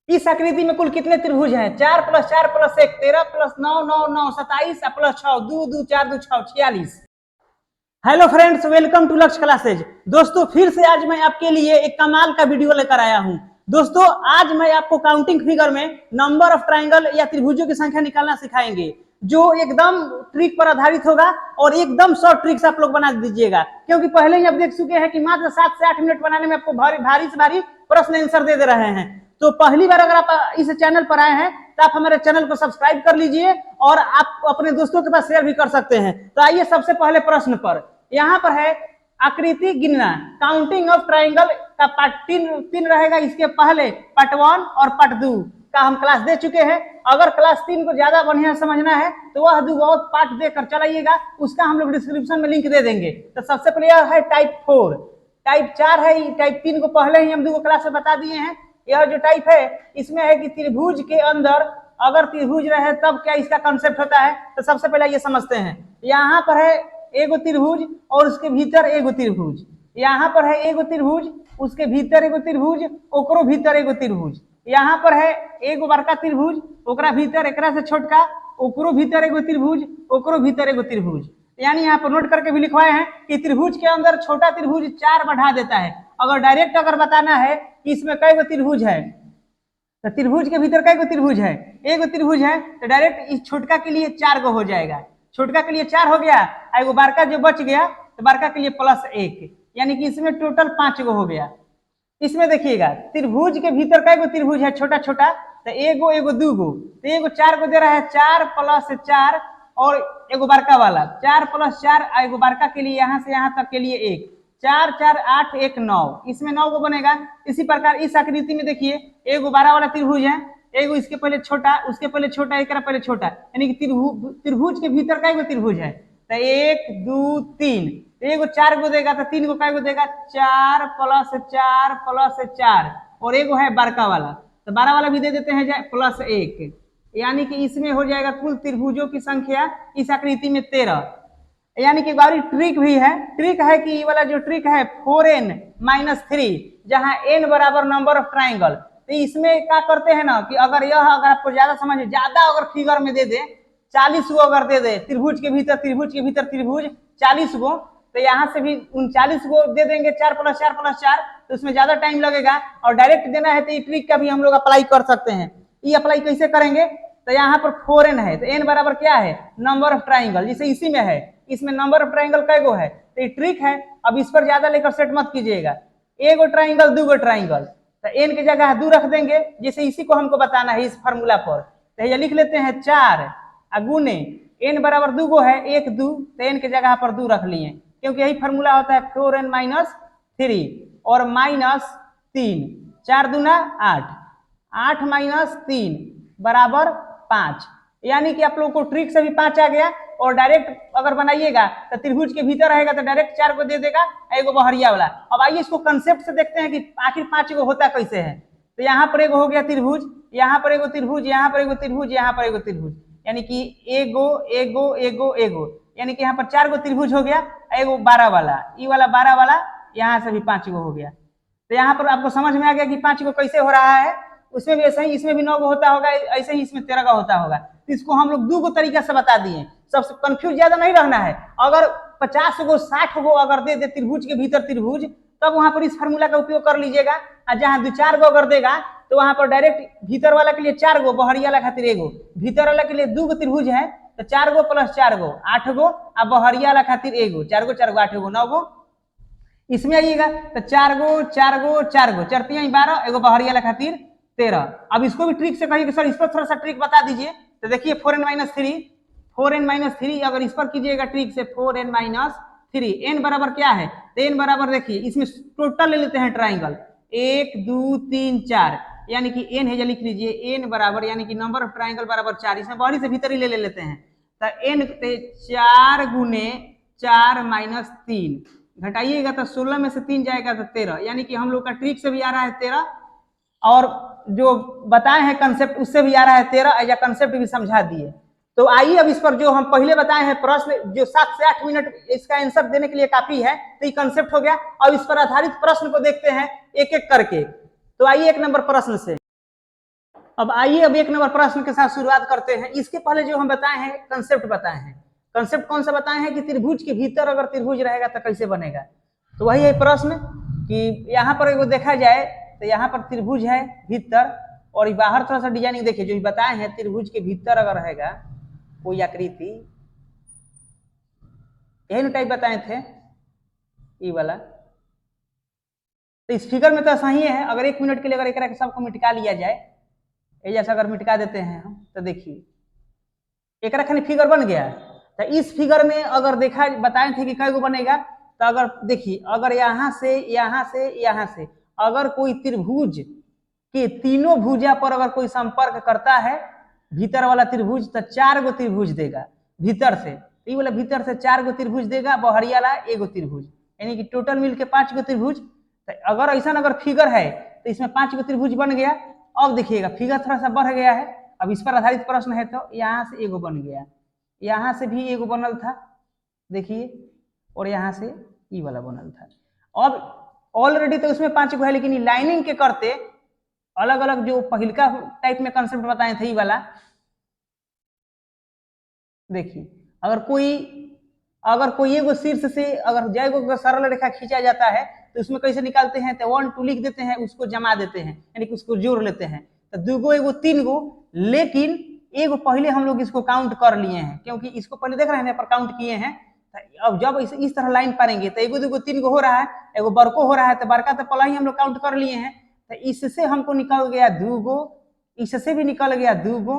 इस आकृति में कुल कितने त्रिभुज हैं? 4 + 4 + 1 13 + 9 9 9 27 + 6 2 2 4 2 6 46। हेलो फ्रेंड्स, वेलकम टू लक्ष्य क्लासेज। दोस्तों फिर से आज मैं आपके लिए एक कमाल का वीडियो लेकर आया हूं। दोस्तों आज मैं आपको काउंटिंग फिगर में नंबर ऑफ ट्राइंगल या त्रिभुजों की संख्या निकालना सिखाएंगे, जो एकदम ट्रिक पर आधारित होगा और एकदम शॉर्ट ट्रिक्स आप लोग बना दीजिएगा, क्योंकि पहले ही आप देख चुके हैं कि मात्र 7 से 8 मिनट बनाने में आपको भारी से भारी प्रश्न आंसर दे रहे हैं। तो पहली बार अगर आप इस चैनल पर आए हैं तो आप हमारे चैनल को सब्सक्राइब कर लीजिए और आप अपने दोस्तों के पास शेयर भी कर सकते हैं। तो आइए सबसे पहले प्रश्न पर, यहाँ पर है आकृति गिनना, काउंटिंग ऑफ ट्राइंगल का पार्ट तीन रहेगा। इसके पहले पार्ट 1 और पार्ट 2 का हम क्लास दे चुके हैं। अगर क्लास 3 को ज्यादा बढ़िया समझना है तो वह दो पार्ट देकर चलाइएगा, उसका हम लोग डिस्क्रिप्शन में लिंक दे देंगे। तो सबसे पहले यह है टाइप 4, टाइप 4 है। टाइप 3 को पहले ही हम 2 क्लास में बता दिए हैं। यह जो टाइप है इसमें है कि त्रिभुज के अंदर अगर त्रिभुज रहे तब क्या इसका कंसेप्ट होता है। तो सबसे पहले ये समझते हैं। यहाँ पर है एगो त्रिभुज और उसके भीतर एगो त्रिभुज, यहाँ पर है एगो त्रिभुज, उसके भीतर एगो त्रिभुज, ओकरो भीतर एगो त्रिभुज। यहाँ पर है एगो बड़का त्रिभुज, ओकरा भीतर एकरा से छोटका, ओकरो भीतर एगो त्रिभुज, ओकरो भीतर एगो त्रिभुज। यानी यहाँ पर नोट करके भी लिखवाए हैं कि त्रिभुज के अंदर छोटा त्रिभुज 4 बढ़ा देता है। अगर डायरेक्ट अगर बताना है कि इसमें कई गो त्रिभुज है तो त्रिभुज के भीतर कई गो त्रिभुज है, एगो त्रिभुज है, तो डायरेक्ट इस छोटका के लिए 4 गो हो जाएगा। छोटका के लिए 4 हो गया, एगो बड़का जो बच गया तो बड़का के लिए +1, यानी कि इसमें टोटल 5 गो हो गया। इसमें देखिएगा त्रिभुज के भीतर कई गो त्रिभुज है छोटा छोटा, तो एगो एगो 2 गो, तो एगो 4 गो दे रहा है, 4 + 4 और एगो बड़का वाला 4 + 4, एगो बड़का के लिए यहाँ से यहाँ तक के लिए 1, 4 4 8 1 9, इसमें 9 गो बनेगा। इसी प्रकार इस आकृति में देखिए एगो 12 वाला त्रिभुज है, एगो इसके पहले छोटा, उसके पहले छोटा, एक पहले छोटा, यानी कि त्रिभुज के भीतर कई गो त्रिभुज है, तो 1 2 3, एगो 4 गो देगा तो 3 गो कई गो देगा, 4 + 4 + 4, और एगो है बड़का वाला, तो 12 वाला भी दे देते हैं +1, यानी कि इसमें हो जाएगा कुल त्रिभुजों की संख्या इस आकृति में 13। यानी कि बारी ट्रिक भी है, ट्रिक है कि ये वाला जो ट्रिक है 4n - 3, जहां n बराबर नंबर ऑफ ट्राइंगल। तो इसमें क्या करते हैं ना कि अगर आपको ज्यादा समझ ज्यादा अगर फिगर में दे दे 40 गो अगर दे दे त्रिभुज के भीतर त्रिभुज 40 गो, तो यहाँ से भी 39 गो दे देंगे 4 + 4 + 4, तो उसमें ज्यादा टाइम लगेगा। और डायरेक्ट देना है तो ये ट्रिक का भी हम लोग अप्लाई कर सकते हैं। ये अप्लाई कैसे करेंगे, तो यहाँ पर 4n है, तो n बराबर क्या है, नंबर ऑफ ट्राइंगल, जैसे इसी में है, इसमें नंबर ऑफ ट्राइंगल कई गो है, तो ये ट्रिक है। अब इस पर ज्यादा लेकर सेट मत कीजिएगा, एगो ट्राइंगल 2 गो ट्राइंगल, तो n की जगह 2 रख देंगे, जैसे इसी को हमको बताना है इस फार्मूला पर। तो ये लिख लेते हैं 4 गुने n बराबर 2 गो है 1 2, तो n की जगह पर 2 रख लिए, क्योंकि यही फार्मूला होता है 4n - 3 और -3, 4 दूना 8, 8 - 3 बराबर 5, यानी कि आप लोगों को ट्रिक से भी 5 आ गया। और डायरेक्ट अगर बनाइएगा तो त्रिभुज के भीतर रहेगा तो डायरेक्ट 4 को दे देगा, एगो बहरिया वाला। अब आइए इसको कंसेप्ट से देखते हैं कि आखिर 5 गो होता कैसे है। तो यहाँ पर एगो हो गया त्रिभुज, यहाँ पर एगो त्रिभुज, यहाँ पर एगो त्रिभुज, यहाँ पर एगो त्रिभुज, यानी कि एगो एगो एगो एगो, यानी कि यहाँ पर 4 गो त्रिभुज हो गया, एगो 12 वाला, ये वाला 12 वाला, यहाँ से भी 5 गो हो गया। तो यहाँ पर आपको समझ में आ गया कि 5 गो कैसे हो रहा है। उसमें भी ऐसा ही, इसमें भी 9 गो होता होगा, ऐसे ही इसमें 13 का होता होगा। तो इसको हम लोग 2 गो तरीका से बता दिए, सबसे कंफ्यूज ज्यादा नहीं रहना है। अगर 50 गो 60 गो अगर दे दे त्रिभुज के भीतर त्रिभुज, तब वहां पर इस फार्मूला का उपयोग कर लीजिएगा। और जहां 2-4 गो अगर देगा तो वहां पर डायरेक्ट भीतर वाला के लिए 4 गो, बहरिया वाला खातिर एगो, भीतर वाला के लिए 2 गो त्रिभुज है तो 4 गो + 4 गो 8 गो, और बहरिया वाला खातिर एगो, 4 गो 4 गो 8 गो 9 गो। इसमें आइएगा तो 4 गो 4 गो 4 गो 4 3 12, एगो बहरिया वाला खातिर 13। अब इसको भी ट्रिक से कहिए कि सर इस पर थोड़ा सा ट्रिक बता दीजिए। तो देखिए 4n - 3, 4n - 3 अगर इस पर कीजिएगा ट्रिक से 4n - 3, n बराबर क्या है, तो n बराबर देखिए इसमें टोटल ले लेते हैं ट्राइंगल 1 2 3 4, यानी कि n है, लिख लीजिए n बराबर, यानी कि नंबर ऑफ ट्राइंगल बराबर 4, इसमें बाहरी से भीतर ही ले लेते हैं। तो n 4 गुने 4 - 3 घटाइएगा तो 16 में से 3 जाएगा तो 13, यानी कि हम लोग का ट्रिक से भी आ रहा है 13, और जो बताए हैं कंसेप्ट उससे भी आ रहा है 13, या कंसेप्ट भी समझा दिए। तो आइए अब इस पर जो हम पहले बताए हैं प्रश्न, जो 7 से 8 मिनट इसका आंसर देने के लिए काफी है, तो ये कंसेप्ट हो गया। अब इस पर आधारित प्रश्न को देखते हैं एक एक करके। तो आइए 1 नंबर प्रश्न से। अब आइए अब 1 नंबर प्रश्न के साथ शुरुआत करते हैं। इसके पहले जो हम बताए हैं कंसेप्ट बताए हैं। कंसेप्ट कौन सा बताए हैं कि त्रिभुज के भीतर अगर त्रिभुज रहेगा तो कैसे बनेगा। तो वही है प्रश्न कि यहाँ पर एगो देखा जाए तो यहाँ पर त्रिभुज है भीतर और बाहर थोड़ा सा डिजाइनिंग देखिए जो बताए हैं त्रिभुज के भीतर अगर रहेगा कोई आकृति, यही टाइप बताए थे ये वाला। तो इस फिगर में तो सही है। अगर 1 मिनट के लिए अगर एक सबको मिटका लिया जाए, ये जैसा अगर मिटका देते हैं हम तो देखिए एक खाली फिगर बन गया। तो इस फिगर में अगर देखा बताए थे कि कई गो बनेगा, तो अगर देखिए अगर यहाँ से यहाँ से यहाँ से अगर कोई त्रिभुज के तीनों भुजा पर अगर कोई संपर्क करता है भीतर वाला त्रिभुज तो 4 गो त्रिभुज देगा भीतर से। ये वाला भीतर से 4 गो त्रिभुज देगा, बहरिया वाला एगो त्रिभुज, यानी कि टोटल मिलके 5 गो त्रिभुज। तो अगर ऐसा अगर फिगर है तो इसमें 5 गो त्रिभुज बन गया। अब देखिएगा फिगर थोड़ा सा बढ़ गया है। अब इस पर आधारित प्रश्न है तो यहाँ से एगो बन गया, यहाँ से भी एगो बनल था देखिए, और यहाँ से ई वाला बनल था। अब ऑलरेडी तो उसमें 5 गो है, लेकिन लाइनिंग के करते अलग अलग जो पहिलका टाइप में कंसेप्ट बताए थे ये वाला। देखिए अगर कोई एगो शीर्ष से अगर जय गो सरल रेखा खींचा जाता है तो उसमें कैसे निकालते हैं, तो 1 2 लिख देते हैं, उसको जमा देते हैं यानी कि उसको जोड़ लेते हैं। तो 2 गो एगो 3 गो, लेकिन एगो पहले हम लोग इसको काउंट कर लिए हैं क्योंकि इसको पहले देख रहे हैं पर काउंट किए हैं। तो अब जब इस तरह लाइन पारेंगे तो एगो 2 गो 3 गो हो रहा है, एगो बड़को हो रहा है, तो बड़का तो पहला ही हम लोग काउंट कर लिए हैं। तो इससे हमको निकल गया 2 गो, इससे भी निकल गया 2 गो,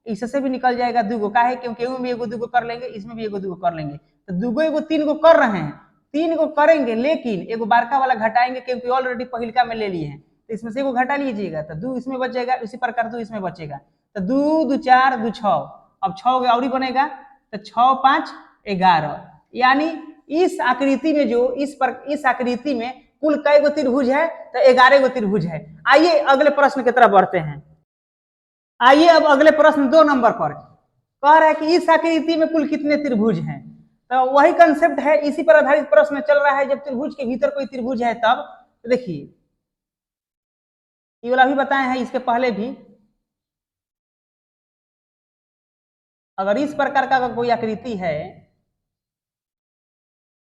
इससे भी निकल जाएगा 2 गो। काहे क्योंकि एगो में एगो 2 गो कर लेंगे, इसमें भी एगो 2 गो कर लेंगे। तो 2 गो एगो 3 गो कर रहे हैं, 3 गो करेंगे, लेकिन एगो बारका वाला घटाएंगे क्योंकि ऑलरेडी पहिलका में ले लिए हैं। तो इसमें से एगो घटा लीजिएगा तो 2 इसमें बचेगा, इसी प्रकार 2 इसमें बचेगा। तो 2 2 4 2 6, अब 6 गो और बनेगा तो 6 5 11, यानी इस आकृति में जो इस आकृति में कुल कई गो त्रिभुज है, तो 11 गो त्रिभुज है। आइए अगले प्रश्न की तरफ बढ़ते हैं। आइए अब अगले प्रश्न 2 नंबर पर कह रहा है कि इस आकृति में कुल कितने त्रिभुज हैं। तो वही कंसेप्ट है, इसी पर आधारित प्रश्न चल रहा है। जब त्रिभुज के भीतर कोई त्रिभुज है तब तो देखिए ये वाला भी बताए हैं इसके पहले भी। अगर इस प्रकार का अगर कोई आकृति है,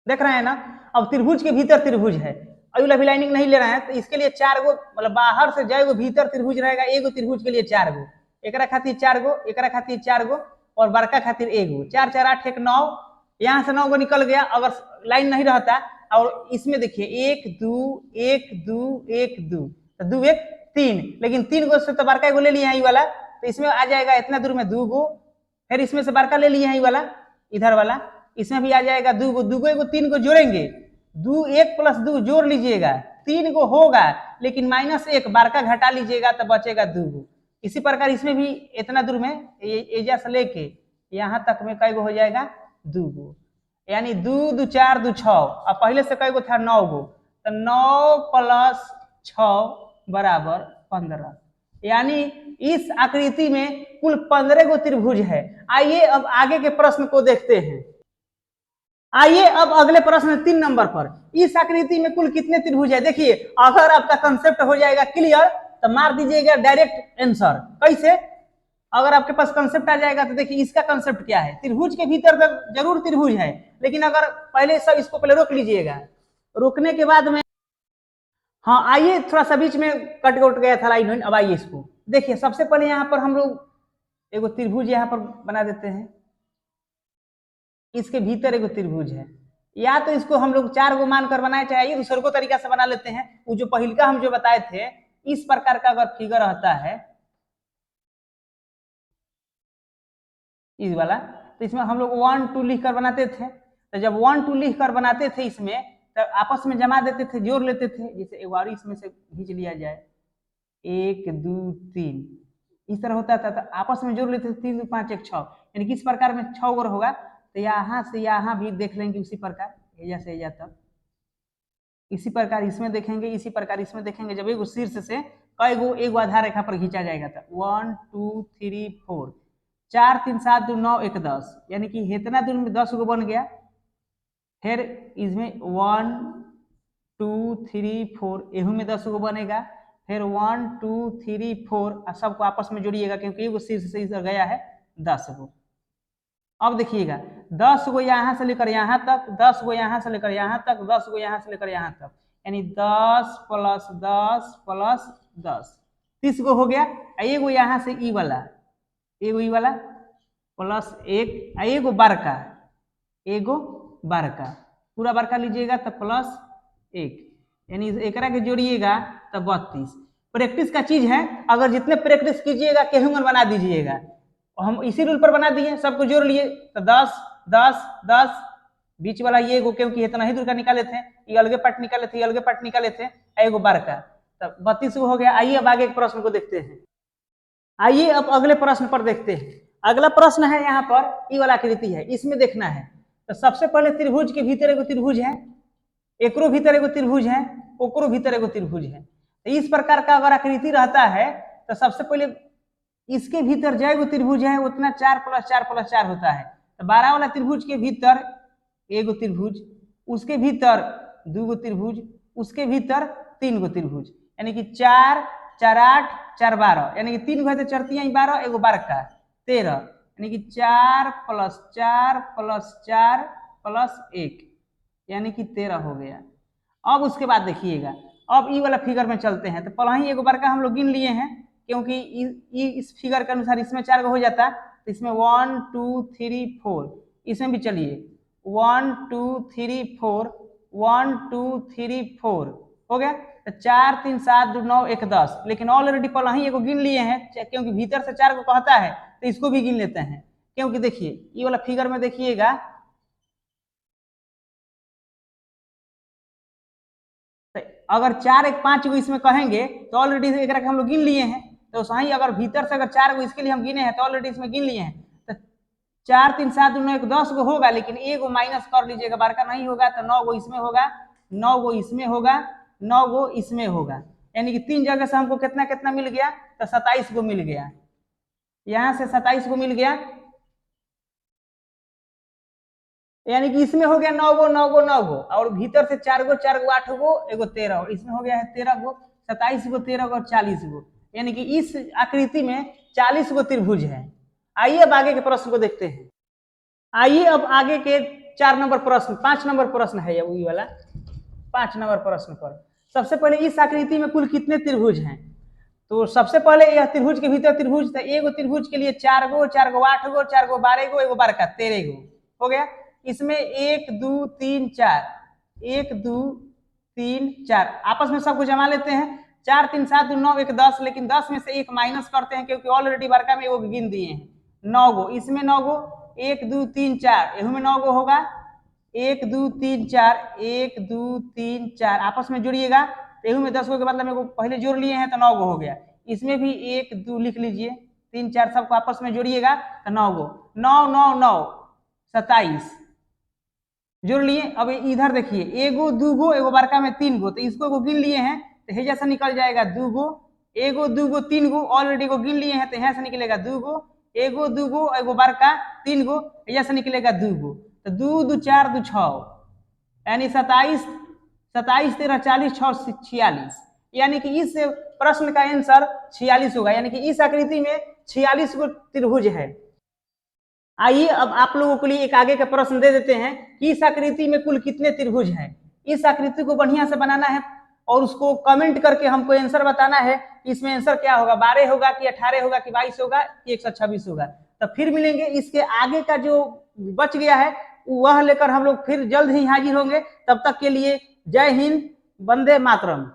देख रहे हैं ना, अब त्रिभुज के भीतर त्रिभुज है, अभी लाइनिंग नहीं ले रहे हैं, तो इसके लिए 4 गो मतलब बाहर से जाएगो भीतर त्रिभुज रहेगा, एगो त्रिभुज के लिए 4 गो, एक खातिर 4 गो, एक खातिर 4 गो और बड़का खातिर एगो, 4 4 8 1 9, यहाँ से 9 गो निकल गया अगर लाइन नहीं रहता। और इसमें देखिए 1 2 1 2 1 2, तो 2 1 3, लेकिन 3 गो से तो बड़का एगो ले लिया है ये वाला, तो इसमें आ जाएगा इतना दूर में 2 गो, फिर इसमें से बड़का ले लिया है ये वाला इधर वाला, इसमें भी आ जाएगा 2 गो, 2 गो एगो 3 गो जोड़ेंगे, 2 1 + 2 जोड़ लीजिएगा 3 गो होगा, लेकिन -1 बारका घटा लीजिएगा तो बचेगा 2 गो। इसी प्रकार इसमें भी इतना दूर में एजा से लेके यहाँ तक में कई गो हो जाएगा 2 गो, यानी 2 2 4 2 6, और पहले से कई गो था 9 गो, तो 9 + 6 = 15, यानी इस आकृति में कुल 15 गो त्रिभुज है। आइए अब आगे के प्रश्न को देखते हैं। आइए अब अगले प्रश्न 3 नंबर पर, इस आकृति में कुल कितने त्रिभुज है। देखिए अगर आपका कंसेप्ट हो जाएगा क्लियर तो मार दीजिएगा डायरेक्ट आंसर। कैसे, अगर आपके पास कंसेप्ट आ जाएगा तो देखिए इसका कंसेप्ट क्या है। त्रिभुज के भीतर तो जरूर त्रिभुज है, लेकिन अगर पहले सब इसको पहले रोक लीजिएगा, रोकने के बाद में हाँ आइए थोड़ा सा बीच में कट गया था लाइन। अब आइए इसको देखिए, सबसे पहले यहाँ पर हम लोग एगो त्रिभुज यहाँ पर बना देते हैं, इसके भीतर एगो त्रिभुज है, या तो इसको हम लोग 4 गो मानकर बनाए, चाहे दूसरे को तरीका से बना लेते हैं। वो जो पहिलका हम जो बताए थे इस प्रकार का अगर फिगर रहता है इस वाला, तो इसमें हम लोग 1 2 लिख कर बनाते थे। तो जब 1 2 लिख कर बनाते थे इसमें, तो आपस में जमा देते थे, जोड़ लेते थे। जैसे एक बार इसमें से खींच लिया जाए 1 2 3, इस तरह होता था, तो आपस में जोड़ लेते थे 3 2 5 1 6, यानी कि इस प्रकार में 6 गो होगा। तो यहाँ से यहाँ भी देख लेंगे उसी प्रकार, एजा से एजा तक इसी प्रकार इसमें देखेंगे, इसी प्रकार इसमें देखेंगे। जब एगो शीर्ष से कई गो एगो आधार रेखा पर खींचा जाएगा तो 1 2 3 4, 4 3 7 2 9 1 10, यानी कि इतना दूर में 10 गो बन गया। फिर इसमें 1 2 3 4 एहू में 10 गो बनेगा। फिर 1 2 3 4 सबको आपस में जोड़िएगा क्योंकि वो शीर्ष से इधर गया है 10 गो। अब देखिएगा 10 गो यहाँ से लेकर यहाँ तक, 10 गो यहाँ से लेकर यहाँ तक, 10 गो यहाँ से लेकर यहाँ तक, यानी 10 प्लस 10 प्लस 10 30 गो हो गया। एगो यहाँ से ई वाला, एगो ई वाला प्लस एक, एगो बड़का, एगो बड़का, पूरा बड़का लीजिएगा तो प्लस एक, यानी एक के जोड़िएगा तो 32। प्रैक्टिस का चीज है, अगर जितने प्रैक्टिस कीजिएगा केहूंगन बना दीजिएगा। हम इसी रूल पर बना दिए, सबको जोड़ लिए तो 10 10 10, बीच वाला ये गो क्योंकि इतना ही दूर का निकाले थे, ये अलगे पट निकाले थे, ये अलगे पट निकाले थे, एगो बड़का, तब 32 गो हो गया। आइए अब आगे के प्रश्न को देखते हैं। आइए अब अगले प्रश्न पर देखते हैं। अगला प्रश्न है यहाँ पर ई वाला आकृति है, इसमें देखना है। तो सबसे पहले त्रिभुज के भीतर एगो त्रिभुज है, एकरो भीतर एगो त्रिभुज है, ओकरो भीतर एगो त्रिभुज है। तो इस प्रकार का अगर आकृति रहता है तो सबसे पहले इसके भीतर जो त्रिभुज है उतना 4 प्लस 4 प्लस 4 होता है। तो 12 वाला त्रिभुज के भीतर एगो त्रिभुज, उसके भीतर 2 गो त्रिभुज, उसके भीतर 3 गो त्रिभुज, यानी कि 4 4 8 4 12, यानी कि 3 गो है तो 4 3 12, एगो 12 का 13, यानी कि 4 प्लस 4 प्लस 4 प्लस 1, यानी कि 13 हो गया। अब उसके बाद देखिएगा, अब ई वाला फिगर में चलते हैं। तो पहले ही एगो बड़का हम लोग गिन लिए हैं क्योंकि इस फिगर के अनुसार इसमें 4 गो हो जाता, तो इसमें 1 2 3 4, इसमें भी चलिए 1 2 3 4 1 2 3 4 हो गया। तो 4 3 7 2 9 1 10, लेकिन ऑलरेडी पहले ही एगो गिन लिए हैं क्योंकि भीतर से 4 गो कहता है, तो इसको भी गिन लेते हैं। क्योंकि देखिए ये वाला फिगर में देखिएगा, अगर 4 1 5 गो इसमें कहेंगे तो ऑलरेडी एक हम लोग गिन लिए हैं। तो सही अगर भीतर से अगर 4 गो इसके लिए हम गिने हैं तो ऑलरेडी इसमें गिन लिए हैं। तो 4 3 7 2 9 1 10 गो होगा, लेकिन एगो माइनस कर लीजिएगा, बड़का नहीं होगा, तो 9 गो इसमें होगा, 9 गो इसमें होगा, 9 गो इसमें होगा, यानी कि 3 जगह से हमको कितना कितना मिल गया, तो 27 गो मिल गया। यहाँ से 27 गो मिल गया, यानी कि इसमें हो गया 9 गो 9 गो 9 गो, और भीतर से 4 गो 4 गो 8 गो, एगो 13, और इसमें हो गया है 13 गो, 27 गो 13 गो 40 गो, यानी कि इस आकृति में 40 गो त्रिभुज है। आइए अब आगे के प्रश्न को देखते हैं। आइए अब आगे के 4 नंबर प्रश्न, 5 नंबर प्रश्न है ये वाला 5 नंबर प्रश्न पर। सबसे पहले इस आकृति में कुल कितने त्रिभुज हैं? तो सबसे पहले यह त्रिभुज के भीतर त्रिभुज था, एगो त्रिभुज के लिए 4 गो 4 गो 8 गो 4 गो 12 गो, एगो 12 का 13 गो हो गया। इसमें 1 2 3 4, 1 2 3 4 आपस में सबको जमा लेते हैं, 4 3 7 2 9 1 10, लेकिन 10 में से एक माइनस करते हैं क्योंकि ऑलरेडी बड़का में एगो गिन दिए हैं। 9 गो, इसमें 9 गो, 1 2 3 4, एहू में 9 गो होगा, 1 2 3 4 1 2 3 4 आपस में जोड़िएगा, तो एहू में 10 गो के मतलब में पहले जोड़ लिए हैं तो 9 गो हो गया। इसमें भी 1 2 लिख लीजिए, 3 4 सबको आपस में जोड़िएगा तो 9 गो, 9 9 9 27 जोड़ लिए। अब इधर देखिए, एगो 2 गो, एगो बड़का में 3 गो, तो इसको एगो गिन लिए हैं तो हे जैसा निकल जाएगा 2 गो, एगो 2 गो 3 गो, ऑलरेडी को गिन लिए हैं तो यहाँ से निकलेगा 2 गो, एगो 2 गो एगो बड़का 3 गो, यहाँ से निकलेगा 2 गो, तो 2 2 4 2 6, यानी 27 27 13 40 6 46, यानी कि इस प्रश्न का आंसर 46 होगा, यानी कि इस आकृति में 46 गो त्रिभुज है। आइए अब आप लोगों के लिए एक आगे का प्रश्न दे देते हैं कि इस आकृति में कुल कितने त्रिभुज हैं। इस आकृति को बढ़िया से बनाना है और उसको कमेंट करके हमको आंसर बताना है कि इसमें आंसर क्या होगा, 12 होगा कि 18 होगा कि 22 होगा कि 126 होगा। तो फिर मिलेंगे, इसके आगे का जो बच गया है वह लेकर हम लोग फिर जल्द ही हाजिर होंगे। तब तक के लिए जय हिंद, वंदे मातरम।